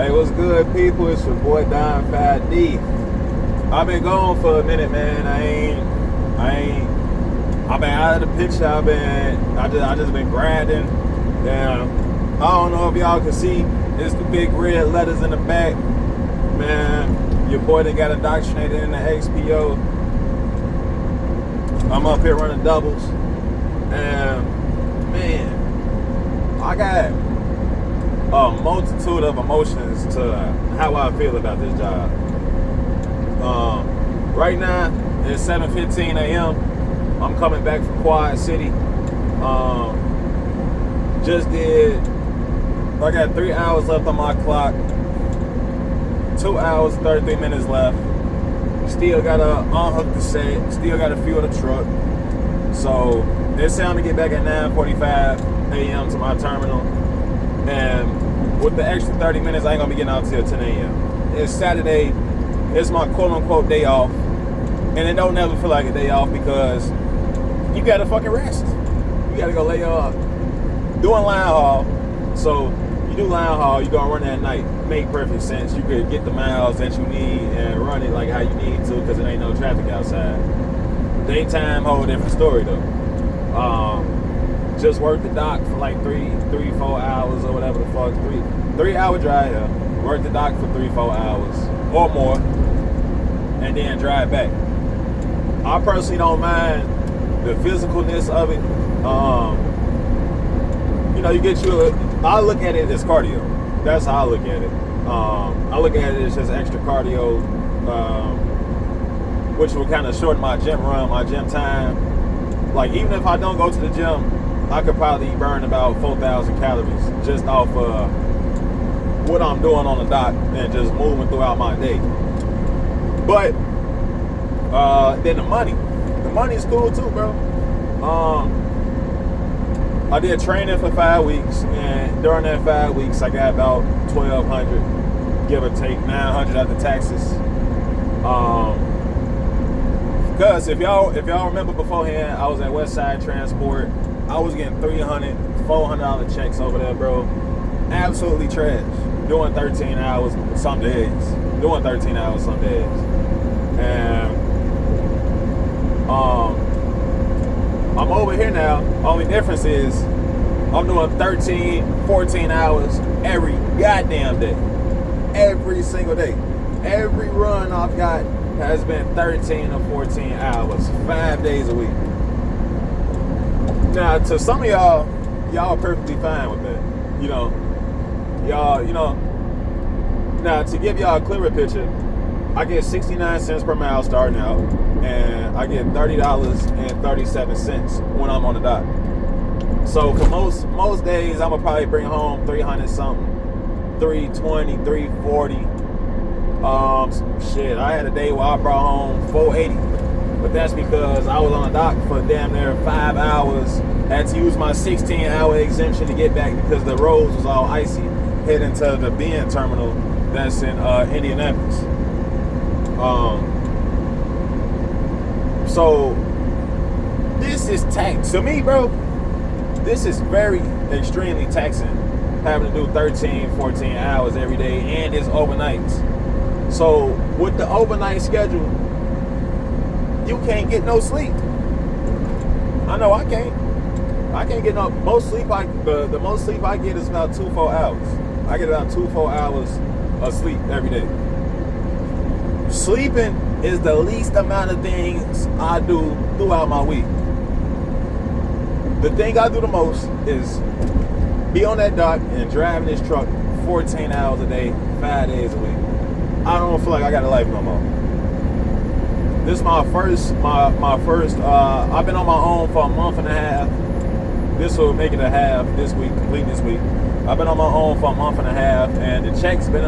Hey, what's good, people? It's your boy Don 5D. I've been gone for a minute, man. I've been out of the picture. I just been grinding. Damn. I don't know if y'all can see. It's the big red letters in the back. Man, your boy done got indoctrinated in the XPO. I'm up here running doubles. And, man, I got a multitude of emotions to how I feel about this job. Right now, it's 7:15 a.m. I'm coming back from Quad City. I got 3 hours left on my clock. 2 hours, 33 minutes left. Still gotta unhook the set. Still gotta fuel the truck. So it's time to get back at 9:45 a.m. to my terminal. And with the extra 30 minutes, I ain't gonna be getting out till 10 a.m. It's Saturday. It's my quote-unquote day off. And it don't never feel like a day off because you gotta fucking rest. You gotta go lay off. Doing line haul. So you do line haul, you gonna run that night. Make perfect sense. You could get the miles that you need and run it like how you need to because it ain't no traffic outside. Daytime, whole different story though. Just worked the dock for like 4 hours or whatever the fuck. 3 hour drive here. Worked the dock for 4 hours or more, and then drive back. I personally don't mind the physicalness of it. I look at it as cardio. That's how I look at it. I look at it as just extra cardio, which will kind of shorten my gym run, my gym time. Like even if I don't go to the gym, I could probably burn about 4,000 calories just off what I'm doing on the dock and just moving throughout my day. But then the money's cool too, bro. I did training for 5 weeks, and during that 5 weeks, I got about 1,200, give or take 900 after taxes. Because if y'all remember beforehand, I was at Westside Transport. I was getting $300, $400 checks over there, bro. Absolutely trash. Doing 13 hours some days. And I'm over here now. Only difference is I'm doing 13, 14 hours every goddamn day. Every single day. Every run I've got has been 13 or 14 hours, 5 days a week. Now, to some of y'all are perfectly fine with that. Now, to give y'all a clearer picture, I get 69 cents per mile starting out, and I get $30.37 when I'm on the dock. So for most days, I'm gonna probably bring home 300 something, 320, 340. Shit, I had a day where I brought home 480, but that's because I was on the dock for damn near 5 hours. Had to use my 16-hour exemption to get back because the roads was all icy heading to the BN terminal that's in Indianapolis. So this is tax to me, bro. This is very extremely taxing, having to do 13, 14 hours every day, and it's overnights. So with the overnight schedule, you can't get no sleep. I know I can't get no most sleep. The most sleep I get is about 2-4 hours. I get about 2-4 hours of sleep every day. Sleeping is the least amount of things I do throughout my week. The thing I do the most is be on that dock and driving this truck 14 hours a day, 5 days a week. I don't feel like I got a life no more. This is my first, I've been on my own for a month and a half. This will make it a half this week, complete this week. I've been on my own for a month and a half, and the check's been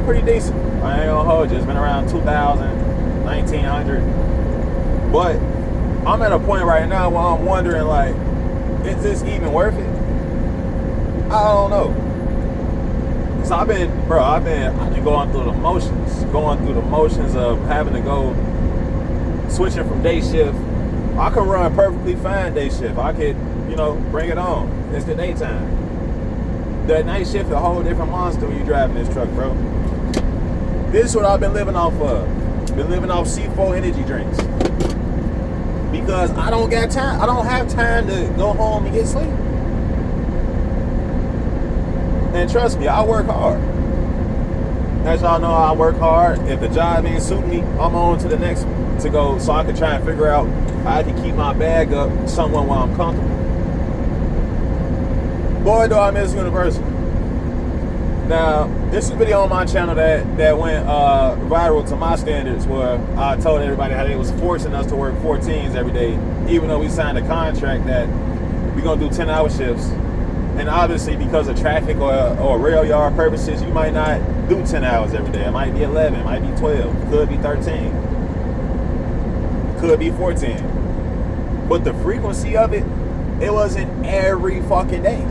pretty decent. I ain't gonna hold you. It's been around 2,000, 1,900. But I'm at a point right now where I'm wondering, like, is this even worth it? I don't know. So I've been going through the motions of having to go switching from day shift. I could run perfectly fine day shift. I could, bring it on. It's the daytime. That night shift is a whole different monster when you driving this truck, bro. This is what I've been living off of. Been living off C4 energy drinks. Because I don't got time. I don't have time to go home and get sleep. And trust me, I work hard. As y'all know, I work hard. If the job ain't suiting me, I'm on to the next one to go, so I can try and figure out how I can keep my bag up somewhere where I'm comfortable. Boy, do I miss Universal. Now, this is a video on my channel that went viral to my standards, where I told everybody how they was forcing us to work 14s every day, even though we signed a contract that we're gonna do 10-hour shifts. And obviously, because of traffic or rail yard purposes, you might not do 10 hours every day. It might be 11, it might be 12, could be 13, could be 14. But the frequency of it, it wasn't every fucking day.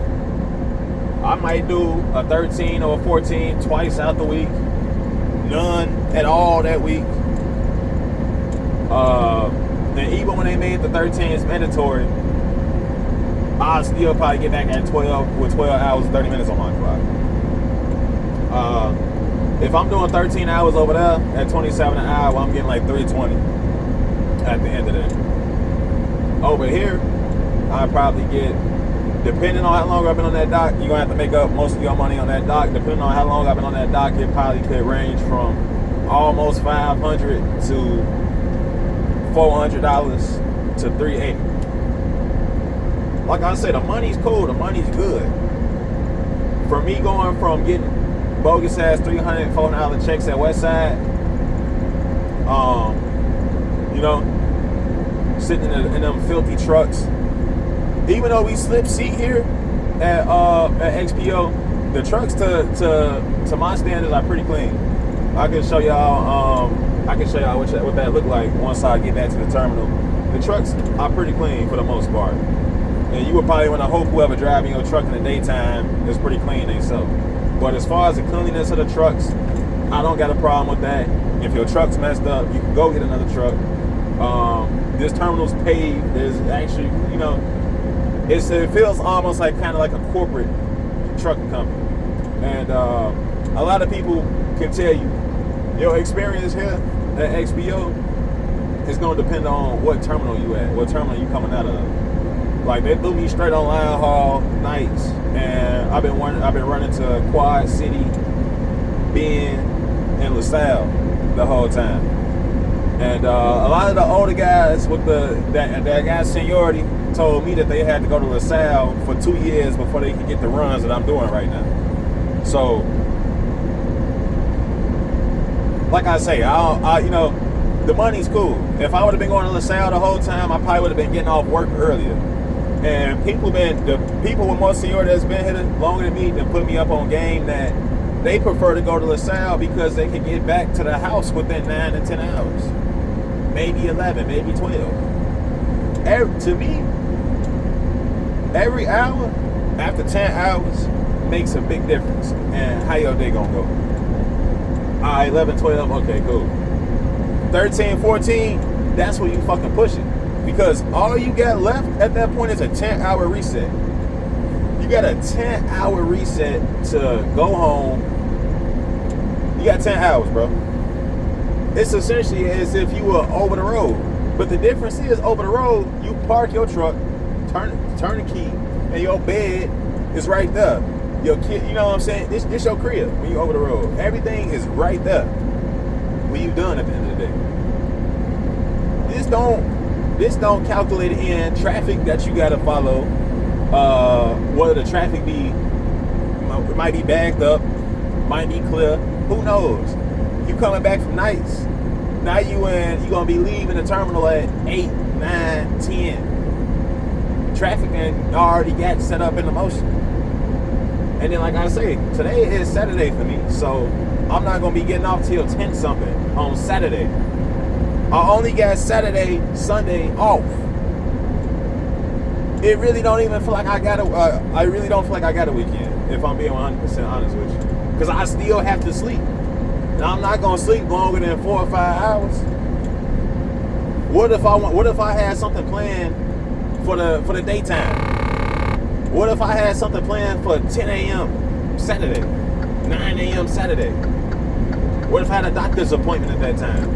I might do a 13 or a 14 twice out the week, none at all that week. And even when they made the 13s mandatory, I'll still probably get back at 12 with 12 hours, 30 minutes on my clock. If I'm doing 13 hours over there at 27 an hour, I'm getting like 320 at the end of the day. Over here, I probably get, depending on how long I've been on that dock, you're gonna have to make up most of your money on that dock. Depending on how long I've been on that dock, it probably could range from almost $500 to $400 to $380. Like I said, the money's cool, the money's good. For me, going from getting bogus ass $300, $400 checks at Westside, you know, sitting in them filthy trucks. Even though we slip seat here at XPO, the trucks to my standards are pretty clean. I can show y'all what that look like once I get back to the terminal. The trucks are pretty clean for the most part. And you would probably want to hope whoever driving your truck in the daytime is pretty clean themselves. But as far as the cleanliness of the trucks, I don't got a problem with that. If your truck's messed up, you can go get another truck. This terminal's paved. There's actually, you know, it feels almost like kind of like a corporate trucking company. And a lot of people can tell you, your experience here at XPO is going to depend on what terminal you at, what terminal you coming out of. Like, they threw me straight on line haul nights, and I've been running to Quad City, Bend, and LaSalle the whole time. And a lot of the older guys with that guy's seniority told me that they had to go to LaSalle for 2 years before they could get the runs that I'm doing right now. So, like I say, I you know, the money's cool. If I would have been going to LaSalle the whole time, I probably would have been getting off work earlier. And the people with more seniority that's been here longer than me, that put me up on game, that they prefer to go to LaSalle because they can get back to the house within 9 to 10 hours. Maybe 11, maybe 12. To me, every hour after 10 hours makes a big difference in how your day gonna go. All right, 11, 12, okay, cool. 13, 14, that's where you fucking push it. Because all you got left at that point is a 10-hour reset. You got a 10-hour reset to go home. You got 10 hours, bro. It's essentially as if you were over the road. But the difference is, over the road, you park your truck, turn the key, and your bed is right there. Your kid, you know what I'm saying? This your crib when you over the road. Everything is right there when you done at the end of the day. This don't calculate in traffic that you gotta follow. Whether the traffic it might be backed up, might be clear. Who knows? You coming back from nights. Now you gonna be leaving the terminal at 8, 9, 10. Traffic and already got set up in the motion. And then, like I say, today is Saturday for me, so I'm not gonna be getting off till 10 something on Saturday. I only got Saturday, Sunday off. It really don't even feel like I got I really don't feel like I got a weekend, if I'm being 100% honest with you, because I still have to sleep. And I'm not gonna sleep longer than 4 or 5 hours. What if I had something planned for the daytime? What if I had something planned for 10 a.m.? Saturday, 9 a.m. Saturday? What if I had a doctor's appointment at that time?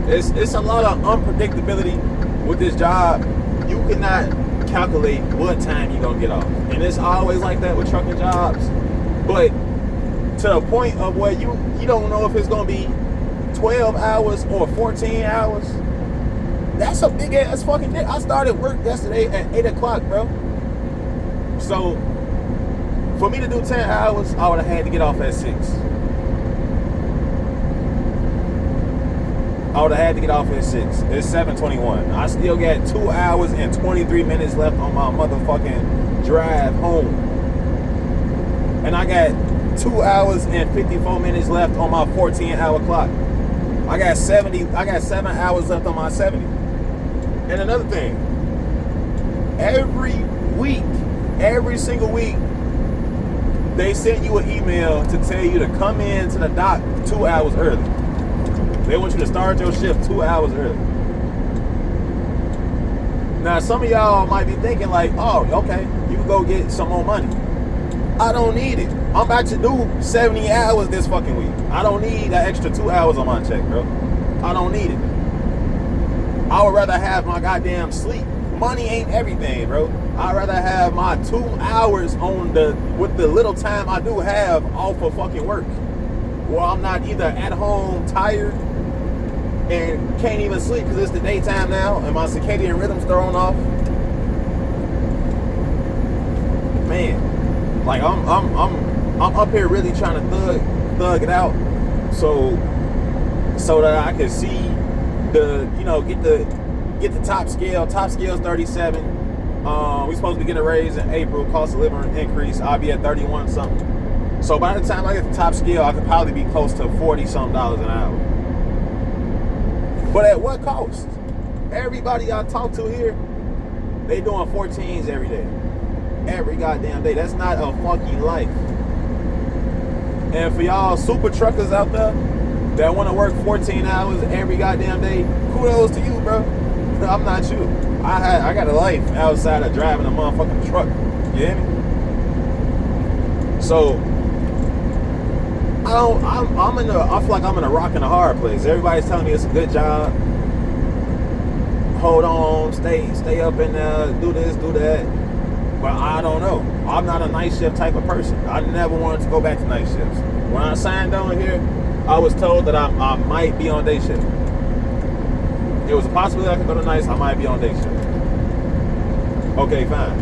It's a lot of unpredictability with this job. You cannot calculate what time you're gonna get off, and it's always like that with trucking jobs. But to the point of where you don't know if it's gonna be 12 hours or 14 hours. That's a big ass fucking deal. I started work yesterday at 8 o'clock, bro. So for me to do 10 hours, I would have had to get off at 6. I would have had to get off at 6. It's 7:21. I still got 2 hours and 23 minutes left on my motherfucking drive home. And I got 2 hours and 54 minutes left on my 14-hour clock. I got 7 hours left on my 70. And another thing, every single week, they send you an email to tell you to come in to the dock 2 hours early. They want you to start your shift 2 hours early. Now, some of y'all might be thinking like, oh, okay, you can go get some more money. I don't need it. I'm about to do 70 hours this fucking week. I don't need that extra 2 hours on my check, bro. I don't need it. I would rather have my goddamn sleep. Money ain't everything, bro. I'd rather have my 2 hours with the little time I do have off of fucking work. Well, I'm not either at home tired and can't even sleep because it's the daytime now and my circadian rhythm's thrown off. Man, like I'm up here really trying to thug it out so that I can see get the top scale. Top scale's 37. We supposed to get a raise in April. Cost of living increase. I'll be at 31 something. So by the time I get the top scale, I could probably be close to $40-something an hour. But at what cost? Everybody I talk to here, they doing 14s every day. Every goddamn day. That's not a fucking life. And for y'all super truckers out there that want to work 14 hours every goddamn day, kudos to you, bro. I'm not you. I got a life outside of driving a motherfucking truck. You hear me? So I feel like I'm in a rock and a hard place. Everybody's telling me it's a good job. Hold on, stay up in there, do this, do that. But I don't know. I'm not a night shift type of person. I never wanted to go back to night shifts. When I signed on here, I was told that I might be on day shift. It was a possibility I could go to nights. I might be on day shift. Okay, fine.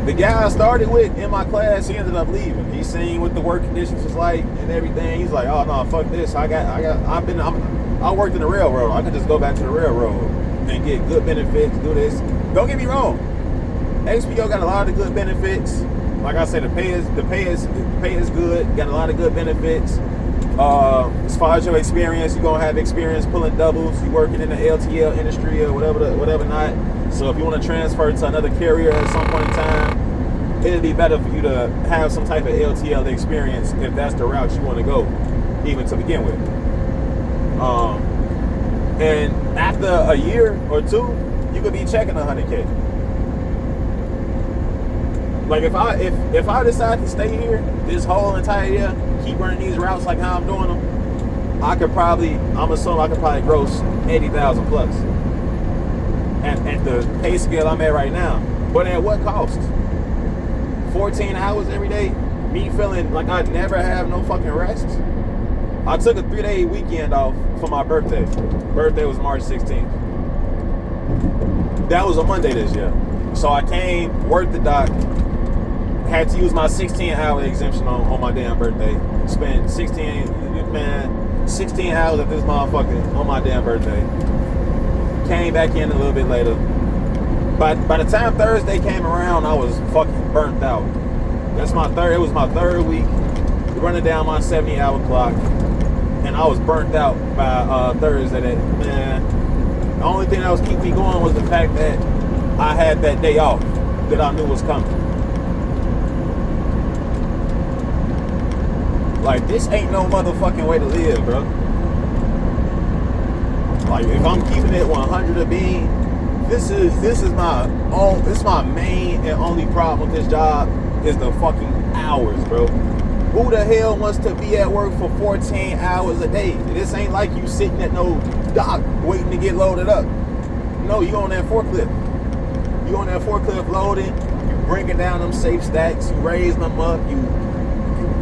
The guy I started with in my class, he ended up leaving. He seen what the work conditions was like and everything. He's like, oh no, fuck this. I worked in the railroad. I could just go back to the railroad and get good benefits, do this. Don't get me wrong. XPO got a lot of good benefits. Like I said, the pay is good. Got a lot of good benefits. As far as your experience, you're gonna have experience pulling doubles. You working in the LTL industry or whatever not. So if you want to transfer to another carrier at some point in time, it'd be better for you to have some type of LTL experience if that's the route you want to go, even to begin with. And after a year or two, you could be checking 100K. Like if I decide to stay here this whole entire year, keep running these routes like how I'm doing them, I'm assuming I could probably gross 80,000 plus at the pay scale I'm at right now. But at what cost? 14 hours every day, me feeling like I never have no fucking rest. I took a 3-day weekend off for my birthday. Birthday was March 16th. That was a Monday this year. So I came, worked the dock, had to use my 16-hour exemption on my damn birthday. Spent 16 hours at this motherfucker on my damn birthday. Came back in a little bit later. By the time Thursday came around, I was fucking burnt out. It was my third week running down my 70-hour clock, and I was burnt out by Thursday. The only thing that was keeping me going was the fact that I had that day off that I knew was coming. Like, this ain't no motherfucking way to live, bro. Like, if I'm keeping it 100 a bean, This is my main and only problem with this job is the fucking hours, bro. Who the hell wants to be at work for 14 hours a day? This ain't like you sitting at no dock waiting to get loaded up. No, you on that forklift. You on that forklift loading, you bringing down them safe stacks, you raising them up, you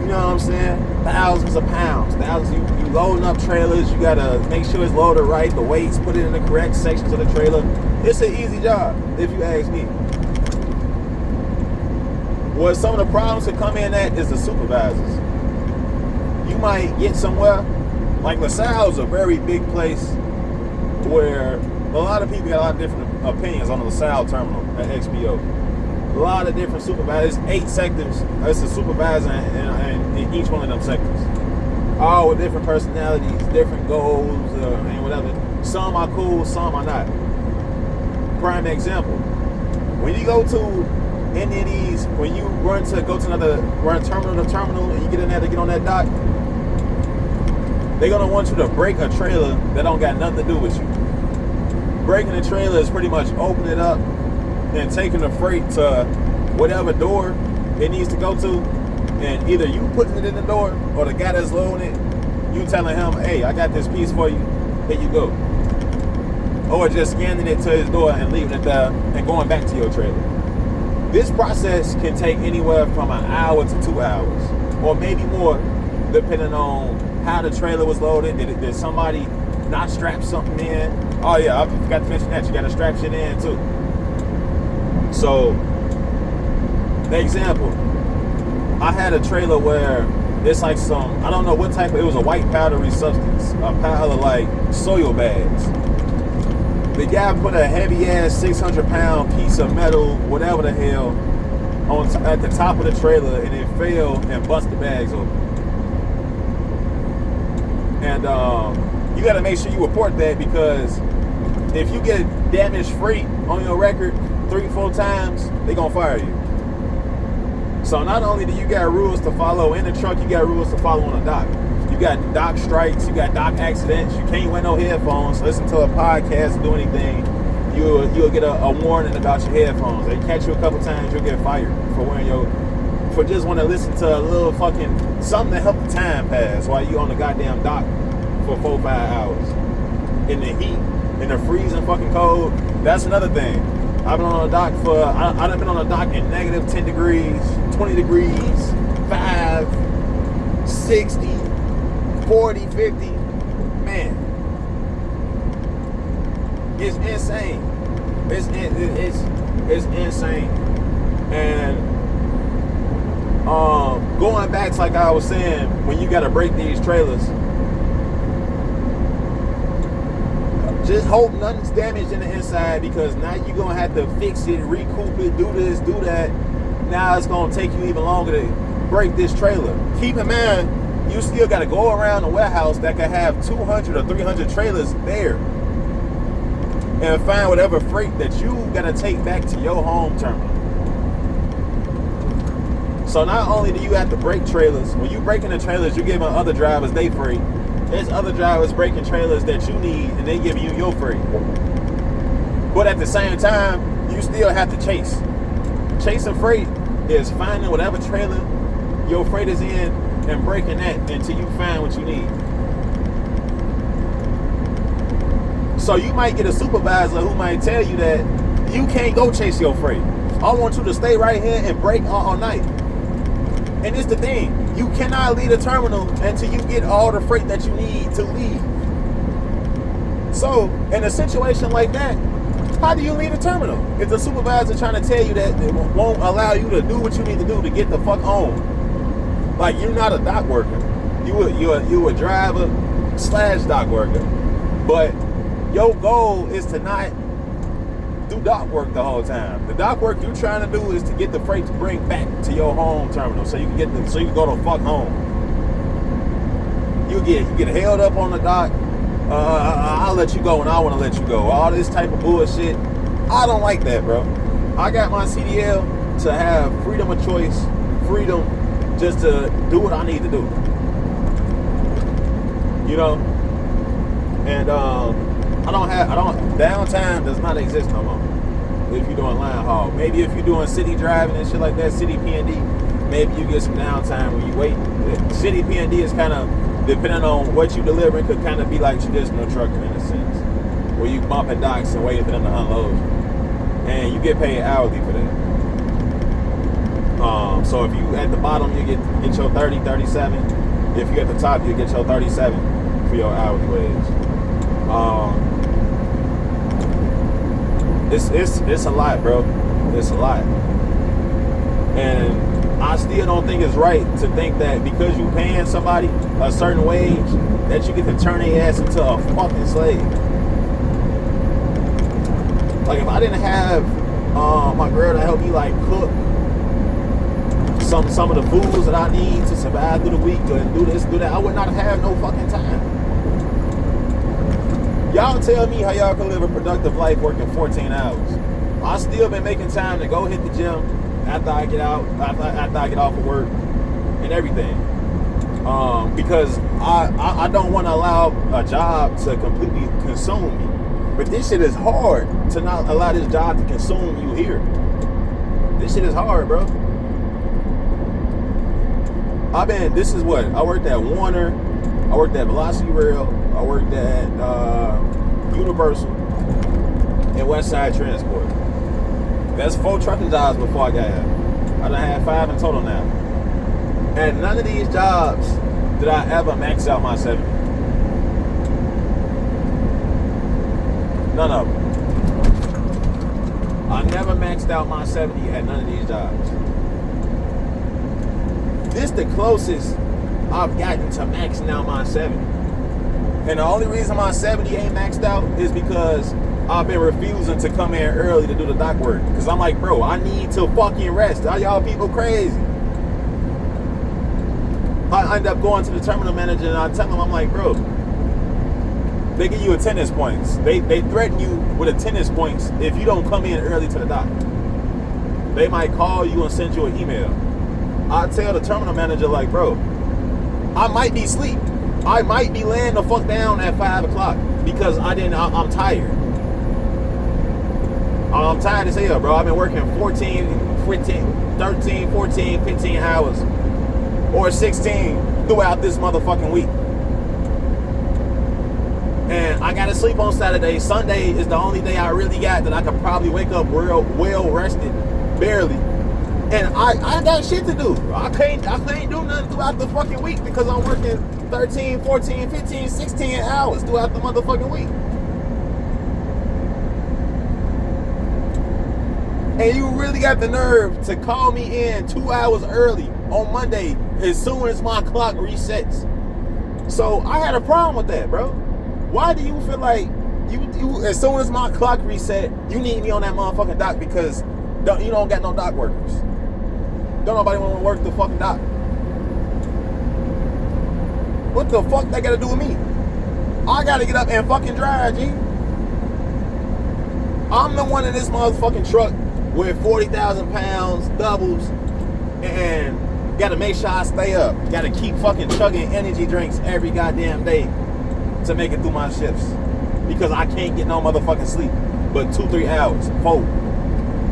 know what I'm saying? Thousands of pounds. You loading up trailers, you gotta make sure it's loaded right, the weights, put it in the correct sections of the trailer. It's an easy job, if you ask me. What some of the problems that come in at is the supervisors. You might get somewhere, like LaSalle's a very big place where a lot of people got a lot of different opinions on the LaSalle terminal at XPO. A lot of different supervisors, 8 sectors. It's a supervisor in each one of them sectors. All with different personalities, different goals, and whatever. Some are cool, some are not. Prime example, when you go to any of these, when you run terminal to terminal and you get in there to get on that dock, they're gonna want you to break a trailer that don't got nothing to do with you. Breaking the trailer is pretty much opening it up and taking the freight to whatever door it needs to go to, and either you putting it in the door or the guy that's loading it, you telling him, hey, I got this piece for you, here you go. Or just scanning it to his door and leaving it there and going back to your trailer. This process can take anywhere from an hour to 2 hours, or maybe more, depending on how the trailer was loaded. Did somebody not strap something in? Oh yeah, I forgot to mention that. You gotta strap shit in too. So, the example, I had a trailer where it's like I don't know what type it was a white powdery substance, a pile of like soil bags. The guy put a heavy ass 600-pound piece of metal, whatever the hell, at the top of the trailer, and it fell and bust the bags open. And you got to make sure you report that, because if you get damaged freight on your record 3-4 times, they're gonna fire you. So not only do you got rules to follow in the truck, you got rules to follow on the dock. You got dock strikes, you got dock accidents, you can't wear no headphones, listen to a podcast, do anything, you'll get a warning about your headphones. They catch you a couple times, you'll get fired for just want to listen to a little fucking something to help the time pass while you on the goddamn dock for 4-5 hours. In the heat, in the freezing fucking cold. That's another thing. I've been on a dock I've been on a dock in negative 10 degrees, 20 degrees, 5, 60, 40, 50, man, it's insane. It's insane. And going back to like I was saying, when you gotta break these trailers, just hope nothing's damaged in the inside, because now you're gonna have to fix it, recoup it, do this, do that. Now it's gonna take you even longer to break this trailer. Keep in mind, you still got to go around a warehouse that could have 200 or 300 trailers there and find whatever freight that you got to take back to your home terminal. So not only do you have to break trailers, when you breaking the trailers, you're giving other drivers their freight. There's other drivers breaking trailers that you need, and they giving you your freight. But at the same time, you still have to chase. Chasing freight is finding whatever trailer your freight is in and breaking that until you find what you need. So you might get a supervisor who might tell you that you can't go chase your freight. I want you to stay right here and break all night. And it's the thing, you cannot leave the terminal until you get all the freight that you need to leave. So in a situation like that, how do you leave the terminal? If the supervisor trying to tell you that it won't allow you to do what you need to do to get the fuck home. Like, you're not a dock worker. You a driver / dock worker. But your goal is to not do dock work the whole time. The dock work you're trying to do is to get the freight to bring back to your home terminal, so you can go to fuck home. You get held up on the dock. I'll let you go when I want to let you go. All this type of bullshit. I don't like that, bro. I got my CDL to have freedom of choice, freedom just to do what I need to do. You know? And downtime does not exist no more. If you're doing line haul, maybe if you're doing city driving and shit like that, city P&D, maybe you get some downtime when you wait. City P&D is kind of, depending on what you delivering, could kind of be like traditional trucking in a sense, where you bumping docks and waiting for them to unload you, and you get paid hourly for that. So if you at the bottom, you get your 30, 37. If you at the top, you get your 37 for your hourly wage. It's a lot, bro. It's a lot. And I still don't think it's right to think that because you paying somebody a certain wage that you get to turn their ass into a fucking slave. Like if I didn't have my girl to help me like cook some of the foods that I need to survive through the week and do this, do that, I would not have no fucking time. Y'all tell me how y'all can live a productive life working 14 hours. I still been making time to go hit the gym after I get out, after I get off of work and everything. Because I don't want to allow a job to completely consume me. But this shit is hard to not allow this job to consume you here. This shit is hard, bro. This is what, I worked at Warner, I worked at Velocity Rail, I worked at Universal, and Westside Transport. That's 4 trucking jobs before I got here. I done had 5 in total now. And none of these jobs did I ever max out my 70. None of them. I never maxed out my 70 at none of these jobs. This the closest I've gotten to maxing out my 70. And the only reason my 70 ain't maxed out is because I've been refusing to come in early to do the dock work. Because I'm like, bro, I need to fucking rest. Are y'all people crazy? I end up going to the terminal manager and I tell him, I'm like, bro, they give you attendance points. They threaten you with attendance points if you don't come in early to the dock. They might call you and send you an email. I tell the terminal manager, like, bro, I might be asleep. I might be laying the fuck down at 5 o'clock because I'm tired. I'm tired as hell, bro. I've been working 14, 15, 13, 14, 15 hours or 16 throughout this motherfucking week. And I gotta sleep on Saturday. Sunday is the only day I really got that I could probably wake up real well rested, barely. And I got shit to do. I can't do nothing throughout the fucking week because I'm working 13, 14, 15, 16 hours throughout the motherfucking week. And you really got the nerve to call me in 2 hours early on Monday as soon as my clock resets. So I had a problem with that, bro. Why do you feel like you as soon as my clock reset, you need me on that motherfucking dock because you don't got no dock workers? Don't nobody want to work the fucking dock. What the fuck that got to do with me? I got to get up and fucking drive, G. I'm the one in this motherfucking truck with 40,000 pounds, doubles, and got to make sure I stay up. Got to keep fucking chugging energy drinks every goddamn day to make it through my shifts. Because I can't get no motherfucking sleep. But 2-3 hours, 4,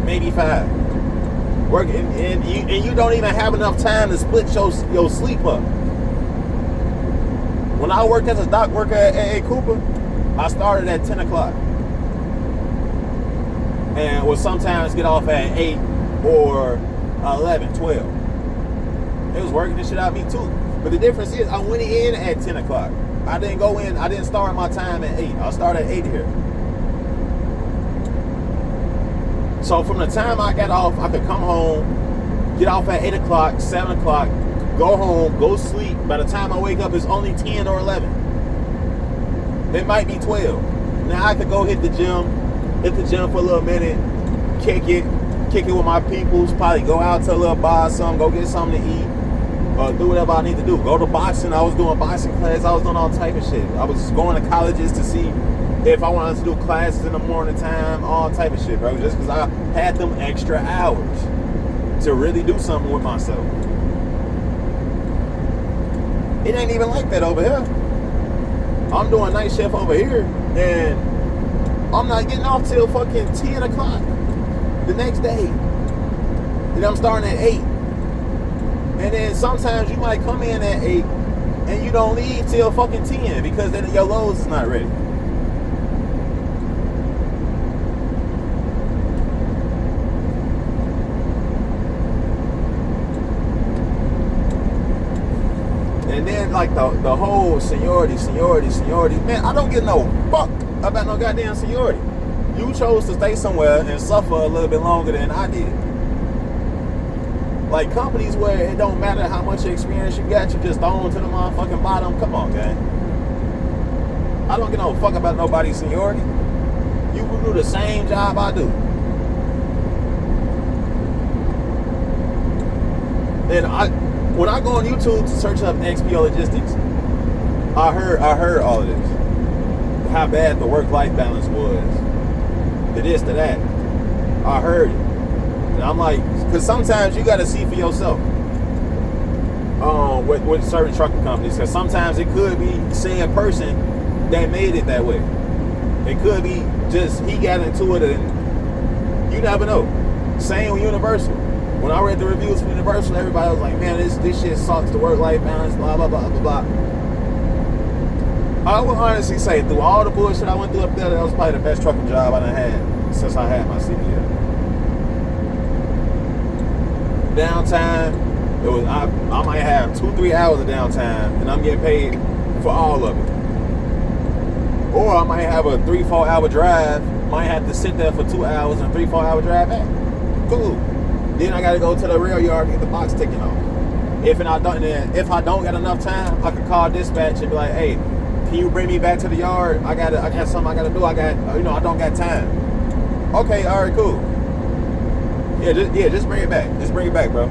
maybe 5. Working, and you don't even have enough time to split your sleep up. When I worked as a dock worker at A.A. Cooper, I started at 10 o'clock. And would sometimes get off at 8 or 11, 12. It was working this shit out of me too. But the difference is I went in at 10 o'clock. I didn't start my time at 8. I started at 8 here. So from the time I got off, I could come home, get off at 8 o'clock, 7 o'clock, go home, go sleep. By the time I wake up, it's only 10 or 11. It might be 12. Now I could go hit the gym for a little minute, kick it with my peoples, probably go out to a little bar or something, go get something to eat, or do whatever I need to do. Go to boxing. I was doing boxing class. I was doing all type of shit. I was going to colleges to see if I wanted to do classes in the morning time, all type of shit, bro. Just because I had them extra hours to really do something with myself. It ain't even like that over here. I'm doing night shift over here, and I'm not getting off till fucking 10 o'clock the next day. And I'm starting at 8. And then sometimes you might come in at 8 and you don't leave till fucking 10 because then your loads is not ready. And then like the whole seniority. Man, I don't get no fuck about no goddamn seniority. You chose to stay somewhere and suffer a little bit longer than I did. Like companies where it don't matter how much experience you got, you just thrown to the motherfucking bottom. Come on, gang. I don't get no fuck about nobody's seniority. You will do the same job I do. And when I go on YouTube to search up XPO logistics, I heard all of this. How bad the work-life balance was. To this, to that. I heard it. And I'm like, because sometimes you got to see for yourself with certain trucking companies. Because sometimes it could be said person that made it that way. It could be just he got into it and you never know. Same with Universal. When I read the reviews for Universal, everybody was like, man, this shit sucks, the work-life balance, blah, blah, blah, blah, blah. I would honestly say, through all the bullshit I went through up there, that was probably the best trucking job I done had since I had my CDL. Downtime, it was I might have 2-3 hours of downtime, and I'm getting paid for all of it. Or I might have a 3-4 hour drive, might have to sit there for 2 hours and a 3-4 hour drive back. Cool. Then I got to go to the rail yard and get the box taken off. If I don't get enough time, I could call dispatch and be like, hey, can you bring me back to the yard? I got something I gotta do. I don't got time. Okay, all right, cool. Just bring it back. Just bring it back, bro.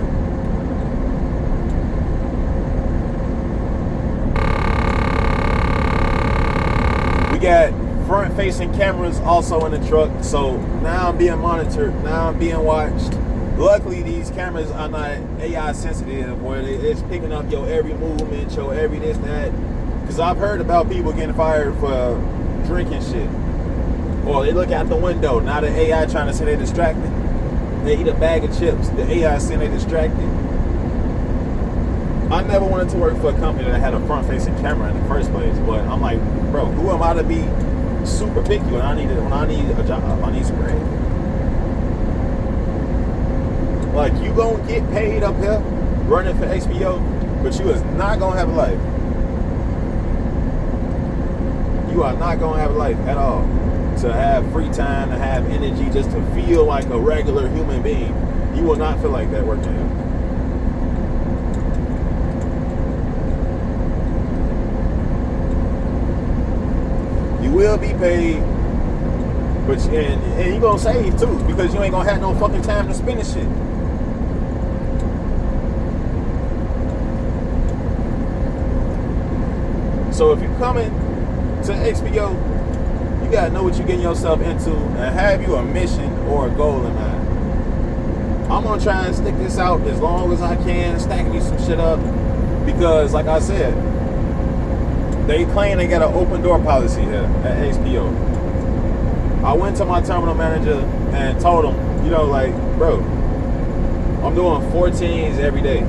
We got front-facing cameras also in the truck, so now I'm being monitored. Now I'm being watched. Luckily, these cameras are not AI sensitive, where it's picking up your every movement, your every this, that. Because I've heard about people getting fired for drinking shit. Or they look out the window. Now the AI trying to say they're distracted. They eat a bag of chips. The AI saying they're distracted. I never wanted to work for a company that had a front-facing camera in the first place. But I'm like, bro, who am I to be super picky when I need a job? I need some bread. Like, you gonna get paid up here running for XPO, but you is not gonna have a life. You are not gonna have a life at all. To have free time, to have energy, just to feel like a regular human being. You will not feel like that working here. You will be paid, but and you gonna save too, because you ain't gonna have no fucking time to spend this shit. So if you're coming to XPO, you gotta know what you're getting yourself into and have you a mission or a goal in mind. I'm gonna try and stick this out as long as I can, stacking me some shit up, because like I said, they claim they got an open door policy here at XPO. I went to my terminal manager and told him, you know, like, bro, I'm doing 14s every day,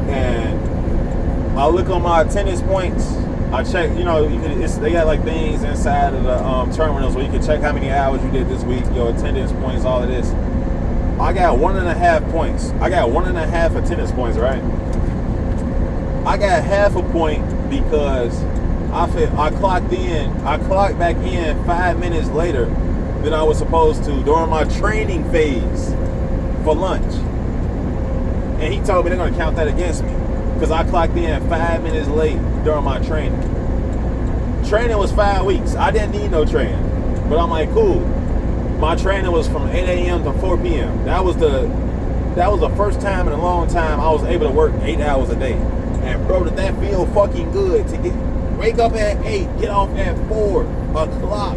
and I look on my attendance points. I check, you know, they got like things inside of the terminals where you can check how many hours you did this week, your attendance points, all of this. I got 1.5 points. I got 1.5 attendance points, right? I got half a point because I clocked back in 5 minutes later than I was supposed to during my training phase for lunch. And he told me they're gonna count that against me because I clocked in 5 minutes late during my training. Training was 5 weeks. I didn't need no training. But I'm like, cool. My training was from 8 a.m. to 4 p.m. That was the first time in a long time I was able to work 8 hours a day. And bro, did that feel fucking good to wake up at 8, get off at 4 o'clock,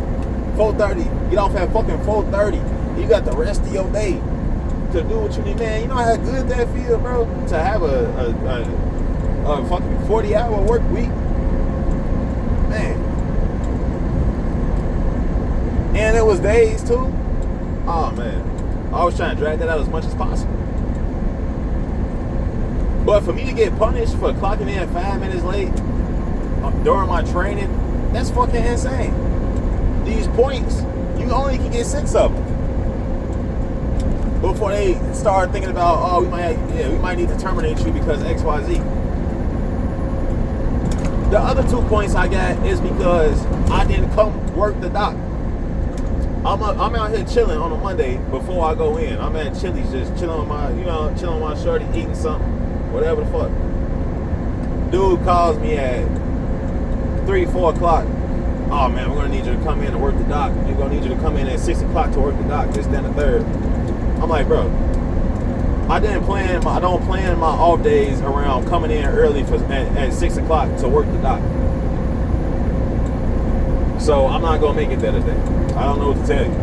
4:30, get off at fucking 4:30. You got the rest of your day to do what you need, man. You know how good that feel, bro? To have a fucking 40-hour work week, man. And it was days too. Oh man, I was trying to drag that out as much as possible. But for me to get punished for clocking in 5 minutes late during my training, that's fucking insane. These points, you only can get 6 of them before they start thinking about, oh, we might need to terminate you because XYZ. The other 2 points I got is because I didn't come work the dock. I'm out here chilling on a Monday before I go in. I'm at Chili's just chilling on my, chilling on my shorty, eating something, whatever the fuck. Dude calls me at 3, 4 o'clock. Oh man, we're gonna need you to come in and work the dock. We're gonna need you to come in at 6 o'clock to work the dock. This, then, the third. I'm like, bro, I don't plan my off days around coming in early at 6 o'clock to work the dock. So I'm not gonna make it there today. I don't know what to tell you.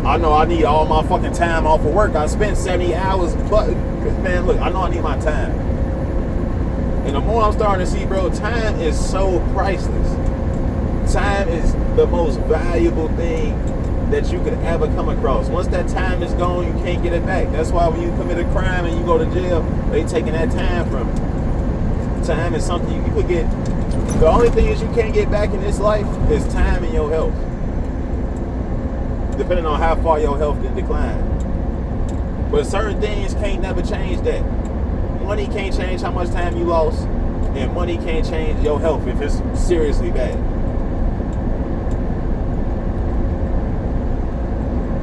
I know I need all my fucking time off of work. I spent 70 hours, but man, look, I know I need my time. And the more I'm starting to see, bro, time is so priceless. Time is the most valuable thing that you could ever come across. Once that time is gone, you can't get it back. That's why when you commit a crime and you go to jail, they taking that time from you. Time is something you could get. The only thing is you can't get back in this life is time and your health. Depending on how far your health did decline. But certain things can't never change that. Money can't change how much time you lost, and money can't change your health if it's seriously bad.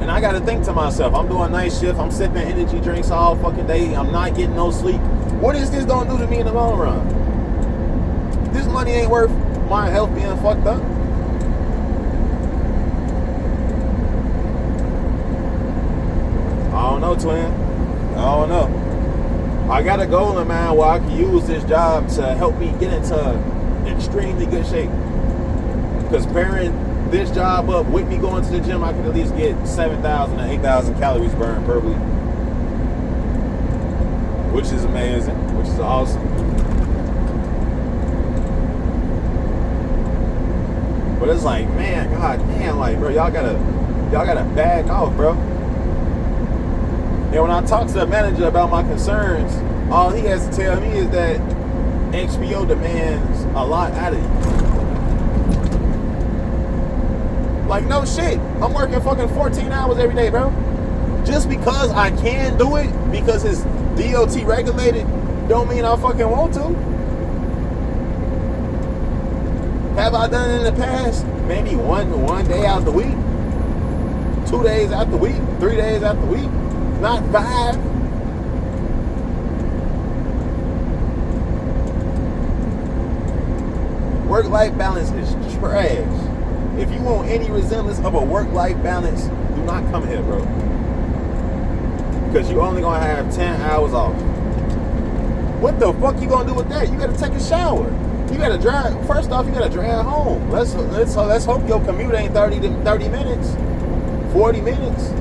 And I gotta think to myself, I'm doing night shift, I'm sipping energy drinks all fucking day, I'm not getting no sleep. What is this gonna do to me in the long run? This money ain't worth my health being fucked up. I don't know, twin. I don't know. I got a goal in mind where I can use this job to help me get into extremely good shape. Because pairing this job up with me going to the gym, I can at least get 7,000 to 8,000 calories burned per week. Which is amazing, which is awesome. But it's like, man, god damn, like, bro, y'all gotta back off, bro. And when I talk to the manager about my concerns, all he has to tell me is that XPO demands a lot out of you. Like, no shit. I'm working fucking 14 hours every day, bro. Just because I can do it, because it's DOT regulated, don't mean I fucking want to. Have I done it in the past? Maybe one day out the week, 2 days out the week, 3 days out the week, not 5. Work-life balance is trash. If you want any resemblance of a work-life balance, do not come here, bro. Because you only gonna have 10 hours off. What the fuck you gonna do with that? You gotta take a shower. You gotta drive. First off, you gotta drive home. Let's hope your commute ain't 30 minutes, 40 minutes.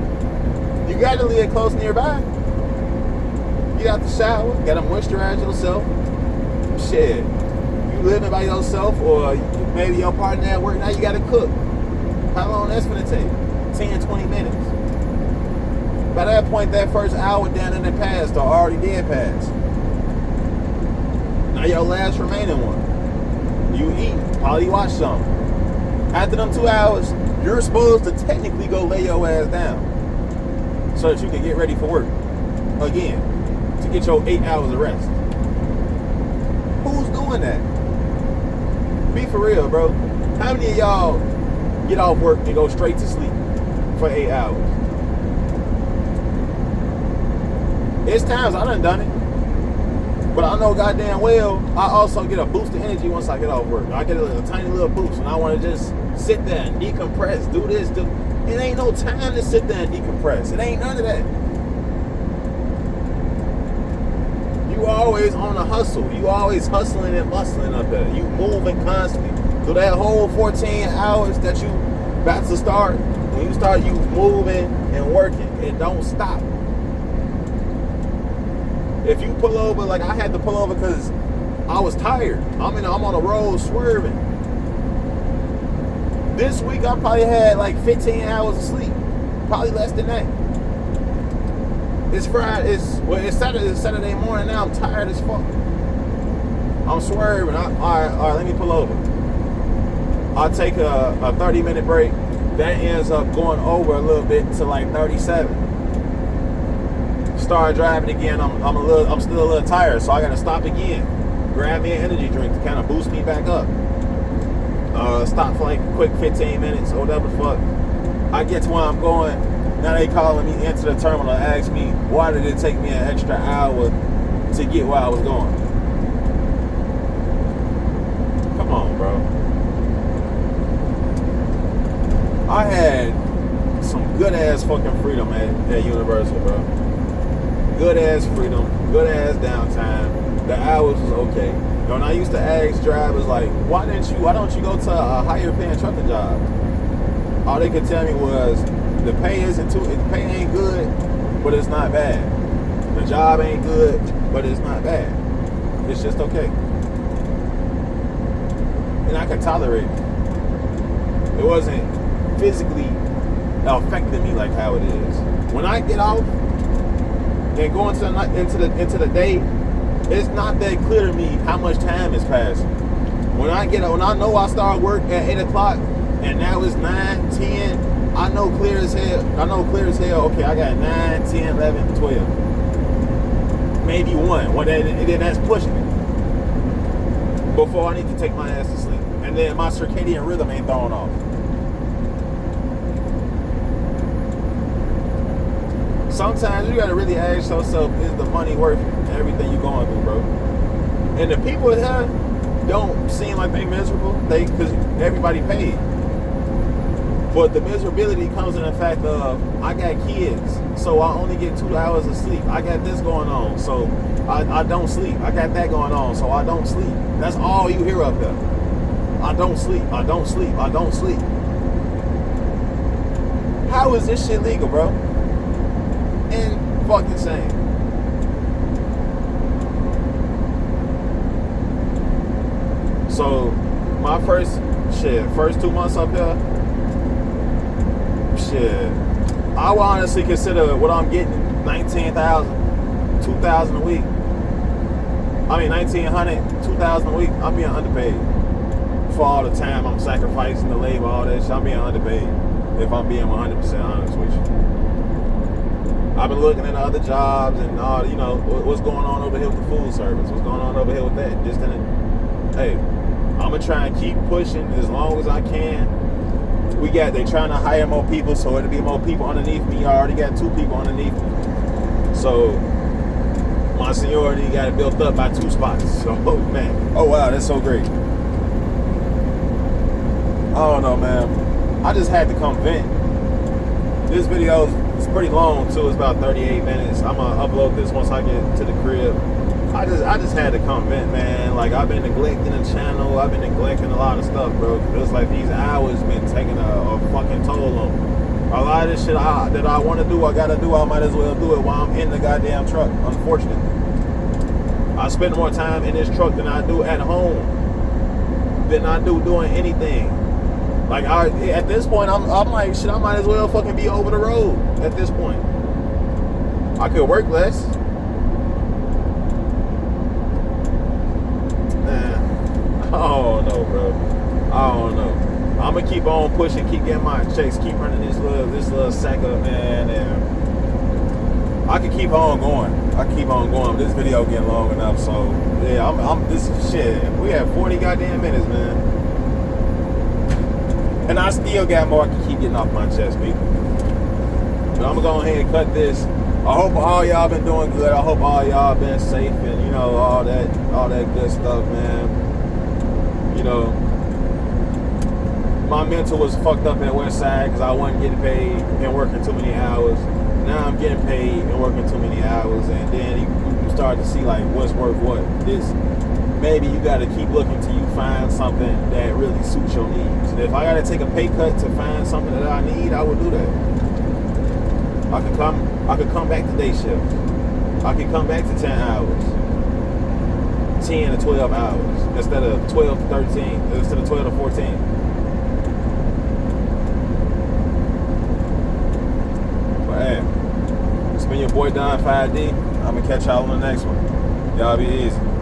You gotta live close nearby. Get out the shower. Gotta moisturize yourself. Shit. You living by yourself, or maybe your partner at work. Now you gotta cook. How long that's gonna take? 10, 20 minutes. By that point, that first hour down in the past or already did pass. Now your last remaining one. You eat, probably watch something. After them 2 hours, you're supposed to technically go lay your ass down so that you can get ready for work again, to get your 8 hours of rest. Who's doing that? Be for real, bro. How many of y'all get off work and go straight to sleep for 8 hours? It's times I done it. But I know goddamn well I also get a boost of energy once I get off work. I get a tiny little boost and I want to just sit there and decompress, do this, do. It ain't no time to sit there and decompress. It ain't none of that. You always on a hustle. You always hustling and bustling up there. You moving constantly. So that whole 14 hours that you about to start, when you start, you moving and working. It don't stop. If you pull over, like I had to pull over because I was tired. I'm on a road swerving. This week I probably had like 15 hours of sleep. Probably less than that. It's Friday. It's Saturday morning now. I'm tired as fuck. I'm swerving. All right. Let me pull over. I'll take a 30-minute break. That ends up going over a little bit to like 37. Start driving again. I'm still a little tired, so I gotta stop again. Grab me an energy drink to kind of boost me back up. Stop for like a quick 15 minutes or whatever the fuck. I get to where I'm going. Now they calling me into the terminal and ask me why did it take me an extra hour to get where I was going. Come on, bro. I had some good ass fucking freedom at Universal, bro. Good ass freedom, good ass downtime. The hours was okay. And I used to ask drivers like, why don't you go to a higher paying trucking job? All they could tell me was the pay ain't good, but it's not bad. The job ain't good, but it's not bad. It's just okay. And I could tolerate it. It wasn't physically affecting me like how it is. When I get off and go into the day, it's not that clear to me how much time is passing. When I know I start work at 8 o'clock and now it's 9, 10, I know clear as hell, okay, I got 9, 10, 11, 12. Maybe one. Well, then that's pushing it. Before I need to take my ass to sleep. And then my circadian rhythm ain't thrown off. Sometimes you gotta really ask yourself, is the money worth everything you're going through, bro? And the people here don't seem like they miserable, because everybody paid. But the miserability comes in the fact of, I got kids, so I only get 2 hours of sleep. I got this going on, so I don't sleep. I got that going on, so I don't sleep. That's all you hear up there. I don't sleep, I don't sleep, I don't sleep. How is this shit legal, bro? And fucking insane. So my first 2 months up here, I would honestly consider what I'm getting $19,000, $2,000 a week. I mean $1,900, $2,000 a week. I'm being underpaid for all the time I'm sacrificing, the labor, all that shit. I'm being underpaid. If I'm being 100% honest with you. I've been looking at other jobs and all, what's going on over here with the food service, what's going on over here with that. Hey, I'm gonna try and keep pushing as long as I can. They trying to hire more people, so it'll be more people underneath me. I already got 2 people underneath me. So my seniority got it built up by 2 spots. So man, oh wow, that's so great. I don't know, man. I just had to come vent. This video is pretty long too. It's about 38 minutes. I'm gonna upload this once I get to the crib. I just had to come vent, man. Like, I've been neglecting the channel. I've been neglecting a lot of stuff, bro. It's like these hours been taking a fucking toll on me. A lot of this shit that I want to do, I gotta do. I might as well do it while I'm in the goddamn truck. Unfortunately, I spend more time in this truck than I do at home. Than I do doing anything. Like, at this point, I'm like, shit, I might as well fucking be over the road at this point. I could work less. I don't know, bro. I don't know. I'm gonna keep on pushing, keep getting my checks, keep running this little sack up, man, and I can keep on going. This video getting long enough, so yeah, this shit. We have 40 goddamn minutes, man. And I still got more I can keep getting off my chest, people. But I'm gonna go ahead and cut this. I hope all y'all been doing good. I hope all y'all been safe and all that good stuff, man. My mental was fucked up at Westside because I wasn't getting paid and working too many hours. Now I'm getting paid and working too many hours, and then you start to see like what's worth what. Maybe you got to keep looking till you find something that really suits your needs. And if I got to take a pay cut to find something that I need, I would do that. I could come back to day shift. I could come back to 10 hours. 10 to 12 hours instead of 12 to 13, instead of 12 to 14. boy Don 5D. I'm gonna catch y'all on the next one. Y'all be easy.